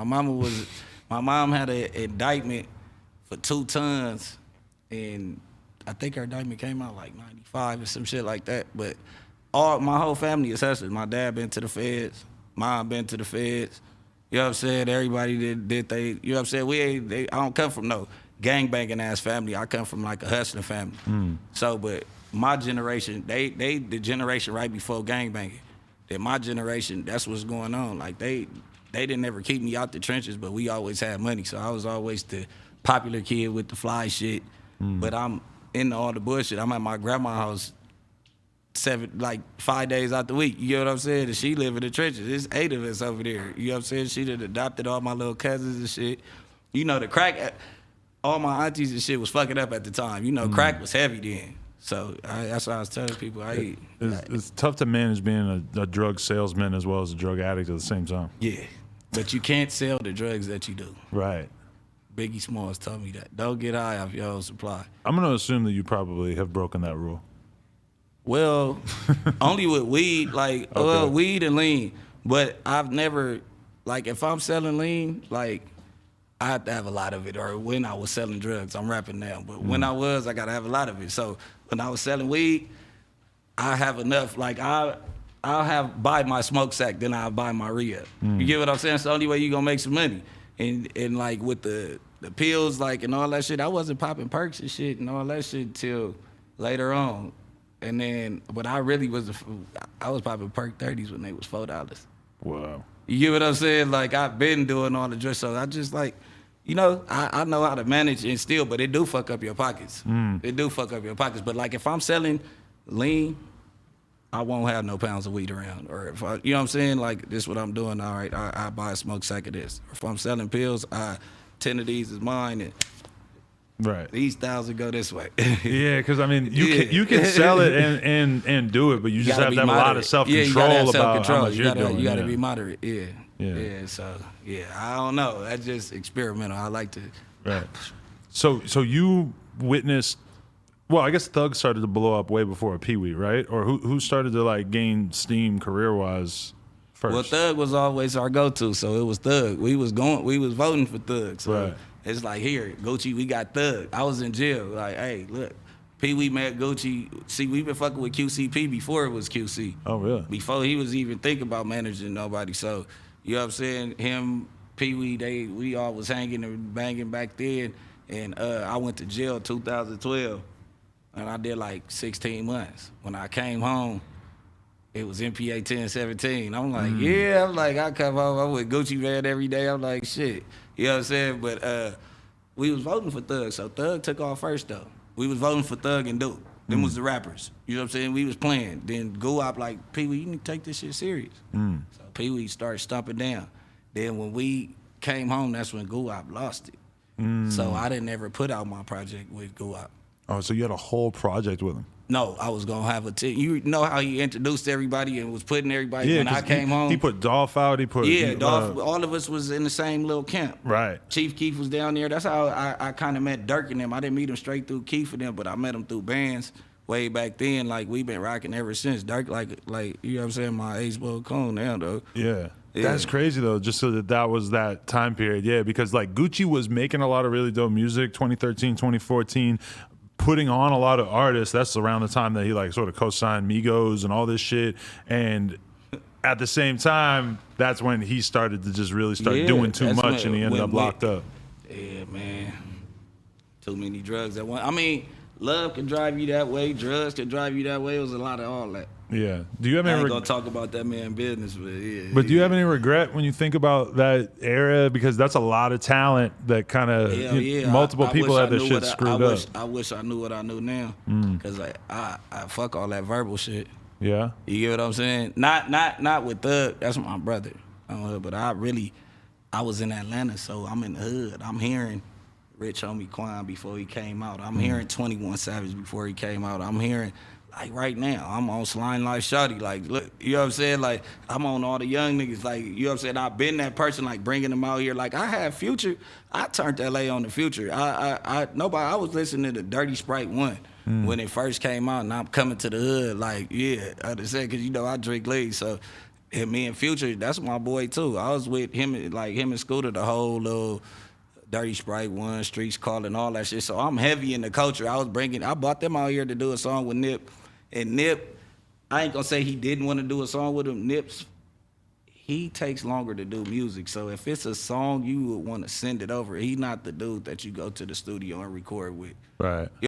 My mom had an indictment for 2 tons, and I think her indictment came out like 95 or some shit like that. But my whole family is hustlers. My dad been to the feds. Mom been to the feds. You know what I'm saying? Everybody did they. You know what I'm saying? I don't come from no gangbanging ass family. I come from like a hustling family. So, but my generation, they the generation right before gangbanging. That my generation, that's what's going on. Like they didn't ever keep me out the trenches, but we always had money. So I was always the popular kid with the fly shit. But I'm into all the bullshit. I'm at my grandma's house 5 days out the week. You know what I'm saying? And she live in the trenches. There's 8 of us over there. You know what I'm saying? She done adopted all my little cousins and shit. You know, the crack, all my aunties and shit was fucking up at the time. You know, crack was heavy then. So that's what I was telling people. It's tough to manage being a drug salesman as well as a drug addict at the same time. Yeah, but you can't sell the drugs that you do. Right. Biggie Smalls told me that. Don't get high off your own supply. I'm going to assume that you probably have broken that rule. Well, only with weed, weed and lean. But I've never, like, if I'm selling lean, like, I have to have a lot of it. Or when I was selling drugs, I'm rapping now. But when I got to have a lot of it. So when I was selling weed, I have enough. Like, I'll buy my smoke sack, then I'll buy my re-up. You get what I'm saying? It's the only way you going to make some money. And like, with the pills, like, and all that shit, I wasn't popping perks and shit and all that shit till later on. And then, but I really was popping perk 30s when they was $4. Wow. You get what I'm saying? Like, I've been doing all the drugs, so I just like, you know, I know how to manage and steal, but it do fuck up your pockets. It do fuck up your pockets. But like, if I'm selling lean, I won't have no pounds of weed around. Or if you know what I'm saying? Like, this is what I'm doing. All right, I buy a smoke sack of this. If I'm selling pills, 10 of these is mine, and right. These 1,000 go this way. Yeah, because I mean, you can sell it and do it, but you just have to have a lot of self-control about how much you're doing. You got to be moderate. Yeah. So I don't know. That's just experimental. I like to. Right. So you witnessed. Well, I guess Thug started to blow up way before Pee Wee, right? Or who started to like gain steam career-wise first? Well, Thug was always our go-to, so it was Thug. We was voting for Thug. So. Right. It's like, here, Gucci, we got Thug. I was in jail. Like, hey, look, Pee Wee met Gucci. See, we been fucking with QCP before it was QC. Oh, really? Before he was even thinking about managing nobody. So, you know what I'm saying? Him, Pee Wee, we all was hanging and banging back then. And I went to jail 2012, and I did like 16 months. When I came home, it was MPA 1017. I'm like, I come home, I'm with Gucci Van every day. I'm like, shit. You know what I'm saying? But we was voting for Thug, so Thug took off first, though. We was voting for Thug and Duke. Them was the rappers. You know what I'm saying? We was playing. Then Guap like, Pee Wee, you need to take this shit serious. So Pee Wee started stomping down. Then when we came home, that's when Guap lost it. So I didn't ever put out my project with Guap. Oh, so you had a whole project with him? No, I was gonna have a team. You know how he introduced everybody and was putting everybody when I came home? He put Dolph out, Dolph, all of us was in the same little camp. Right. Chief Keef was down there. That's how I kind of met Dirk and them. I didn't meet him straight through Keef and them, but I met him through bands way back then. Like, we've been rocking ever since. Dirk, like you know what I'm saying, my ace-bowl cone now, though. Yeah. That's crazy, though, just so that was that time period. Yeah, because, like, Gucci was making a lot of really dope music, 2013, 2014, putting on a lot of artists. That's around the time that he like sort of co-signed Migos and all this shit. And at the same time, that's when he started to just really start doing too much, and he ended up locked up. Yeah, man. Too many drugs at once. I mean, love can drive you that way. Drugs can drive you that way. It was a lot of all that. Yeah. Do you have any? I ain't gonna talk about that man business, but yeah. But do you have any regret when you think about that era? Because that's a lot of talent that kind of multiple people had their shit screwed up. I wish I knew what I knew now, because I fuck all that verbal shit. Yeah. You get what I'm saying? Not with Thug. That's my brother. But I was in Atlanta, so I'm in the hood. I'm hearing Rich Homie Quan before he came out. I'm hearing 21 Savage before he came out. I'm hearing. Like, right now, I'm on Slime Life Shawty. Like, look, you know what I'm saying? Like, I'm on all the young niggas. Like, you know what I'm saying? I've been that person, like, bringing them out here. Like, I had Future. I turned LA on the Future. I was listening to Dirty Sprite 1 when it first came out, and I'm coming to the hood. Like, yeah, I understand, because, you know, I drink lean. So And me and Future, that's my boy too. I was with him, like him and Scooter, the whole little Dirty Sprite 1, Streets Calling, all that shit. So I'm heavy in the culture. I brought them out here to do a song with Nip. And Nip, I ain't gonna say he didn't want to do a song with him. He takes longer to do music. So if it's a song you would want to send it over, he not the dude that you go to the studio and record with. Right.